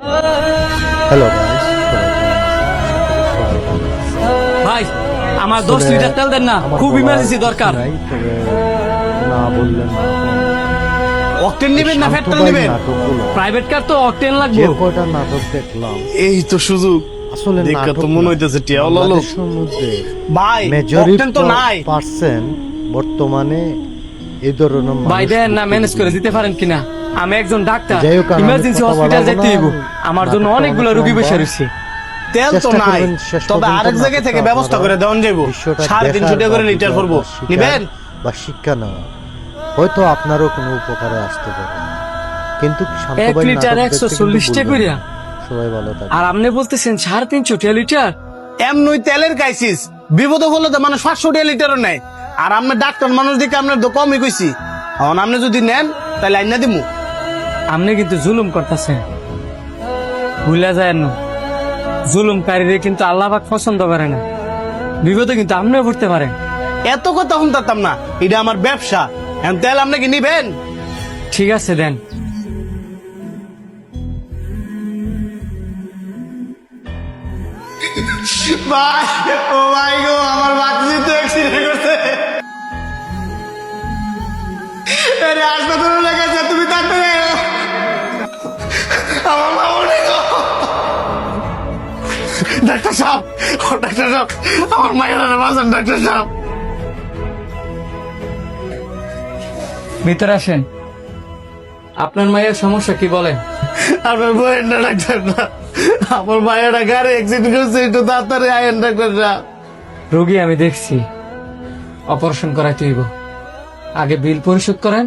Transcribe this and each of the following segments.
Hello guys, ভাই আমার 10 litre তেল দেন না, খুব ইমার্জেন্সি দরকার। না বললেন না। অকটেন নেবেন না পেট্রোল নেবেন? প্রাইভেট কার তো অকটেন লাগবে। যে কয়টা নাটক দেখলাম, এই তো সুযোগ। আসলে দেখা তো মনে হইতেছে টিয়াওয়ালা লোক। বাংলাদেশের মধ্যে ভাই মেজরিটি অকটেন তো নাই। পার্সেন্ট বর্তমানে এই ধরনের ভাই মানুষ দেন না, ম্যানেজ করে দিতে পারেন কিনা? আমি একজন ডাক্তার, যাই হোক, আমি ইমার্জেন্সি কথা হসপিটাল বলবো যেতে না। হইব। আমার জন্য নাটকটা অনেকগুলো অনেক রোগী লম্বা। বসে রয়েছে। তেল তো চেষ্টা নাই, করবেন শেষ তবে পর্যন্ত আরেক জায়গা থেকে নাটকটা ব্যবস্থা করে দেওয়া যাইব। দৃশ্যটা 350 টাকা করে দেখার লিটার বা পড়বো, শিকার নিবেন? বা শিক্ষা নেওয়া হয়তো আপনারও কোনো উপকারে আসতে পারে, কিন্তু শান্ত 1 ভাই লিটার নাটক দেখতে 140 কিন্তু টাকা ভুলবেন কইরা। না। সবাই ভালো থাকে। আর আপনি বলতেছেন 350 লিটার? এমনই তেলের ক্রাইসিস, বিপদ হলে তো মানুষ 500 টাকা লিটারও নেয়। আর আমরা ডাক্তার মানুষ দিকে আপনার তো কমই কইছি। এখন আপনি যদি নেন তাহলে আইনা দিমু। আপনি কিন্তু জুলুম করতেছেন, ভুলা যায় না। জুলুমকারীরে কিন্তু আল্লাহ পাক পছন্দ করে না। বিপদে কিন্তু আপনিও পড়তে পারেন। এত কথা শুনতাম না, এটা আমার ব্যবসা। এখন তেল আপনি কি নিবেন? ঠিক আছে দেন। ভাই, ও ভাই গো, আমার বাচ্চা তো অ্যাক্সিডেন্ট করছে। আরে হাসপাতালে লেগেছে, তুমি তাড়াতাড়ি আয়ো। আমার মা মরে গো। ডাক্তার সাহেব, ও ডাক্তার সাহেব, আমার মায়ের বাঁচান ডাক্তার সাহেব। ভিতরে আসেন। আপনার মায়ের সমস্যা কি বলেন? আপনার বইয়ের না ডাক্তার সাহেব, আমার মায়ের গাড়ি অ্যাক্সিডেন্ট করছে, একটু তাড়াতাড়ি আয়েন ডাক্তার সাহেব। রোগী আমি দেখছি, অপারেশন করাইতে হইব। আগে বিল পরিশোধ করেন,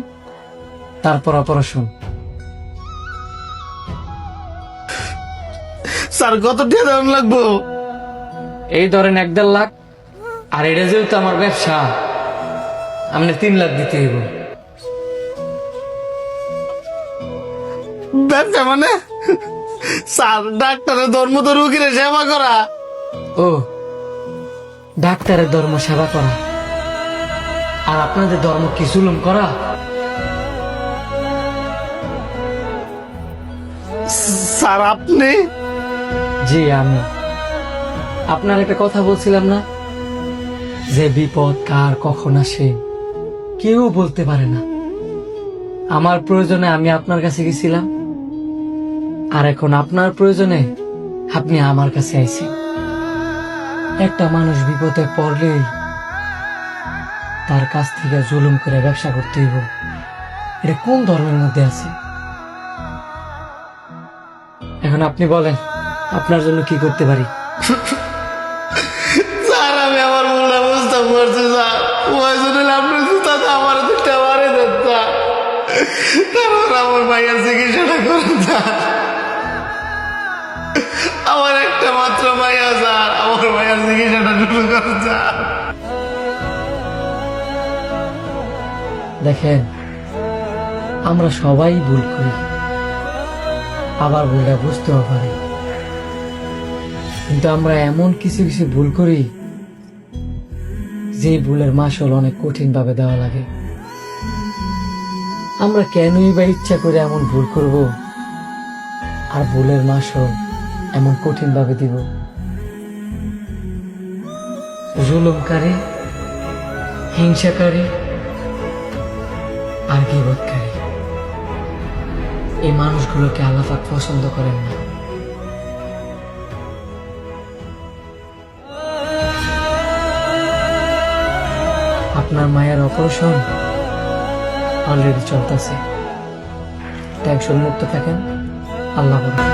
তারপর অপারেশন। স্যার কত টাকা দেওয়ান লাগবো? এই ধরেন 1.5 লাখ। আর এটা যেহেতু আমার ব্যবসা, আপনি 3 লাখ দিতে হইব। ব্যবসা মানে? স্যার ডাক্তারের ধর্ম তো রুগীর সেবা করা। ও, ডাক্তারের ধর্ম সেবা করা, আর আপনাদের ধর্ম কি জুলুম করা? স্যার আপনি? জি আমি। আপনার একটা কথা বলছিলাম না, যে বিপদ কার কখন আসে কেউ বলতে পারে না। আমার প্রয়োজনে আমি আপনার কাছে গেছিলাম, আর এখন আপনার প্রয়োজনে আপনি আমার কাছে আইছেন। একটা মানুষ বিপদে পড়লেই তার কাছ থেকে জুলুম করে ব্যবসা করতে হইব, এটা কোন ধর্মের মধ্যে আছে? এখন আপনি বলেন, আপনার জন্য কি করতে পারি? স্যার আমি আমার ভুলটা বুঝতে পারছি স্যার। ওই জন্য আপনার জুতাতে আমার দুটা মারে দেন স্যার। তারপর আমার ভাইয়ের চিকিৎসাটা করুন স্যার। আমার একটা মাত্র ভাইয়া স্যার, আমার ভাইয়ের চিকিৎসাটা শুরু করুন স্যার। দেখেন, আমরা সবাই ভুল করি, আবার ভুলটা বুঝতেও পারি। কিন্তু আমরা এমন কিছু কিছু ভুল করি যে ভুলের মাসুল অনেক কঠিন ভাবে দেওয়া লাগে। আমরা কেনই বা ইচ্ছা করে এমন ভুল করব, আর ভুলের মাসুল এমন কঠিন ভাবে দিব? জুলুমকারী, হিংসাকারী আর গীবতকারী, এই মানুষগুলোকে আল্লাহ পাক পছন্দ করেন না। আপনার মায়ের অপারেশন অলরেডি চলতেছে, টেনশন মুক্ত থাকেন। আল্লাহ বলেন।